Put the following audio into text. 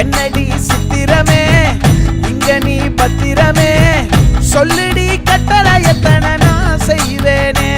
என்னடி சித்திரமே இங்க நீ பத்திரமே சொல்லுடி கட்டளை எத்தனை நான் செய்வேனே